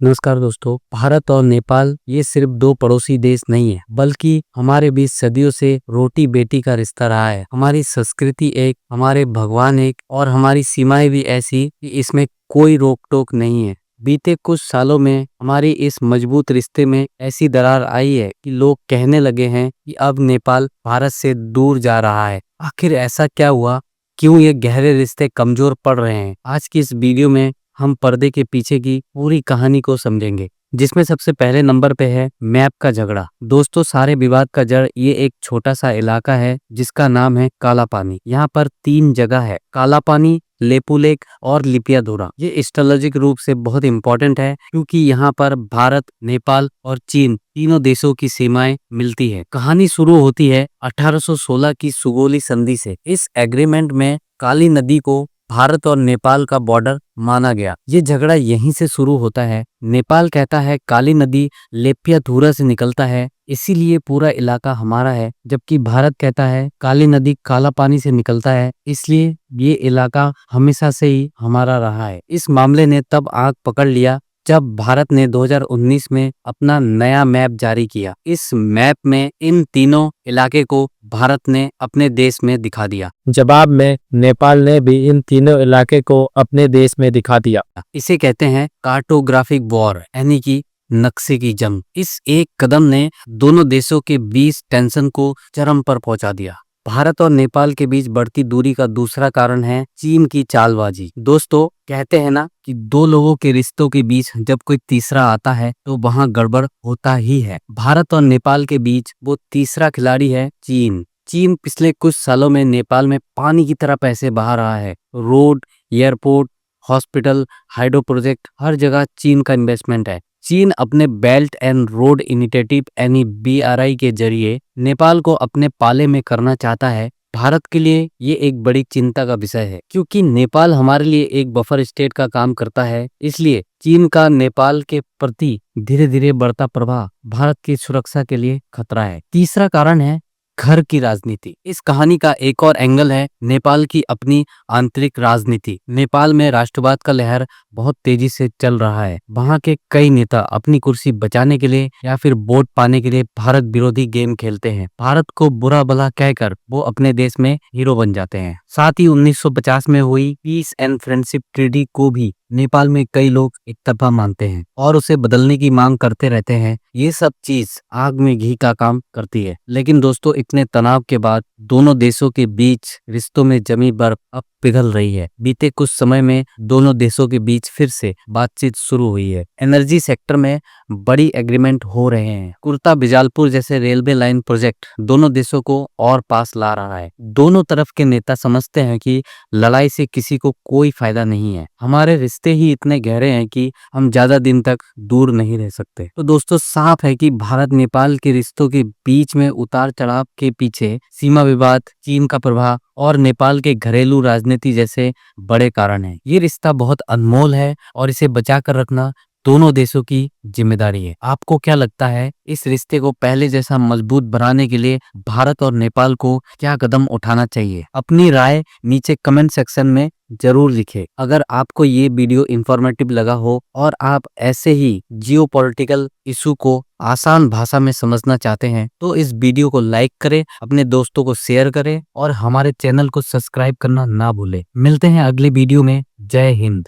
नमस्कार दोस्तों। भारत और नेपाल ये सिर्फ दो पड़ोसी देश नहीं है, बल्कि हमारे बीच सदियों से रोटी बेटी का रिश्ता रहा है। हमारी संस्कृति एक, हमारे भगवान एक और हमारी सीमाएं भी ऐसी कि इसमें कोई रोक टोक नहीं है। बीते कुछ सालों में हमारी इस मजबूत रिश्ते में ऐसी दरार आई है कि लोग कहने लगे हैं कि अब नेपाल भारत से दूर जा रहा है। आखिर ऐसा क्या हुआ? क्यों ये गहरे रिश्ते कमजोर पड़ रहे हैं? आज की इस वीडियो में हम पर्दे के पीछे की पूरी कहानी को समझेंगे, जिसमें सबसे पहले नंबर पे है मैप का झगड़ा। दोस्तों, सारे विवाद का जड़ ये एक छोटा सा इलाका है जिसका नाम है काला पानी। यहाँ पर तीन जगह है, काला पानी, लेपू लेक और लिपियाधुरा। ये स्ट्रेटेजिक रूप से बहुत इंपॉर्टेंट है क्योंकि यहाँ पर भारत, नेपाल और चीन तीनों देशों की सीमाएं मिलती है। कहानी शुरू होती है 1816 की सुगोली संधि से। इस एग्रीमेंट में काली नदी को भारत और नेपाल का बॉर्डर माना गया। ये झगड़ा यहीं से शुरू होता है। नेपाल कहता है काली नदी लेपियाधुरा से निकलता है, इसीलिए पूरा इलाका हमारा है, जबकि भारत कहता है काली नदी काला पानी से निकलता है, इसलिए ये इलाका हमेशा से ही हमारा रहा है। इस मामले ने तब आग पकड़ लिया जब भारत ने 2019 में अपना नया मैप जारी किया। इस मैप में इन तीनों इलाके को भारत ने अपने देश में दिखा दिया। जवाब में नेपाल ने भी इन तीनों इलाके को अपने देश में दिखा दिया। इसे कहते हैं कार्टोग्राफिक वॉर, यानी कि नक्शे की जंग। इस एक कदम ने दोनों देशों के बीच टेंशन को चरम पर पहुंचा दिया। भारत और नेपाल के बीच बढ़ती दूरी का दूसरा कारण है चीन की चालबाजी। दोस्तों, कहते हैं ना कि दो लोगों के रिश्तों के बीच जब कोई तीसरा आता है तो वहां गड़बड़ होता ही है। भारत और नेपाल के बीच वो तीसरा खिलाड़ी है चीन। चीन पिछले कुछ सालों में नेपाल में पानी की तरह पैसे बहा रहा है। Road, airport, hospital, hydro project, हर जगह चीन का इन्वेस्टमेंट है। चीन अपने बेल्ट एंड रोड इनिशिएटिव यानी BRI के जरिए नेपाल को अपने पाले में करना चाहता है। भारत के लिए ये एक बड़ी चिंता का विषय है, क्योंकि नेपाल हमारे लिए एक बफर स्टेट का काम करता है। इसलिए चीन का नेपाल के प्रति धीरे धीरे बढ़ता प्रभाव भारत की सुरक्षा के लिए खतरा है। तीसरा कारण है घर की राजनीति। इस कहानी का एक और एंगल है नेपाल की अपनी आंतरिक राजनीति। नेपाल में राष्ट्रवाद का लहर बहुत तेजी से चल रहा है। वहां के कई नेता अपनी कुर्सी बचाने के लिए या फिर वोट पाने के लिए भारत विरोधी गेम खेलते हैं। भारत को बुरा भला कहकर वो अपने देश में हीरो बन जाते हैं। साथ ही 1950 में हुई पीस एंड फ्रेंडशिप ट्रीटी को भी नेपाल में कई लोग एक तरफा मानते हैं और उसे बदलने की मांग करते रहते हैं। ये सब चीज आग में घी का काम करती है। लेकिन दोस्तों, इतने तनाव के बाद दोनों देशों के बीच रिश्तों में जमी बर्फ अब पिघल रही है। बीते कुछ समय में दोनों देशों के बीच फिर से बातचीत शुरू हुई है। एनर्जी सेक्टर में बड़ी एग्रीमेंट हो रहे हैं। कुर्ता बिजालपुर जैसे रेलवे लाइन प्रोजेक्ट दोनों देशों को और पास ला रहा है। दोनों तरफ के नेता समझते हैं कि लड़ाई से किसी को कोई फायदा नहीं है। हमारे रिश्ते ही इतने गहरे हैं कि हम ज्यादा दिन तक दूर नहीं रह सकते। तो दोस्तों, साफ है कि भारत नेपाल के रिश्तों के बीच में उतार चढ़ाव के पीछे सीमा विवाद, चीन का प्रभाव और नेपाल के घरेलू राजनीति जैसे बड़े कारण हैं। ये रिश्ता बहुत अनमोल है और इसे बचा कर रखना दोनों देशों की जिम्मेदारी है। आपको क्या लगता है, इस रिश्ते को पहले जैसा मजबूत बनाने के लिए भारत और नेपाल को क्या कदम उठाना चाहिए? अपनी राय नीचे कमेंट सेक्शन में जरूर लिखें। अगर आपको ये वीडियो इंफॉर्मेटिव लगा हो और आप ऐसे ही जियोपॉलिटिकल इशू को आसान भाषा में समझना चाहते हैं तो इस वीडियो को लाइक करें, अपने दोस्तों को शेयर करें और हमारे चैनल को सब्सक्राइब करना ना भूलें। मिलते हैं अगले वीडियो में। जय हिंद।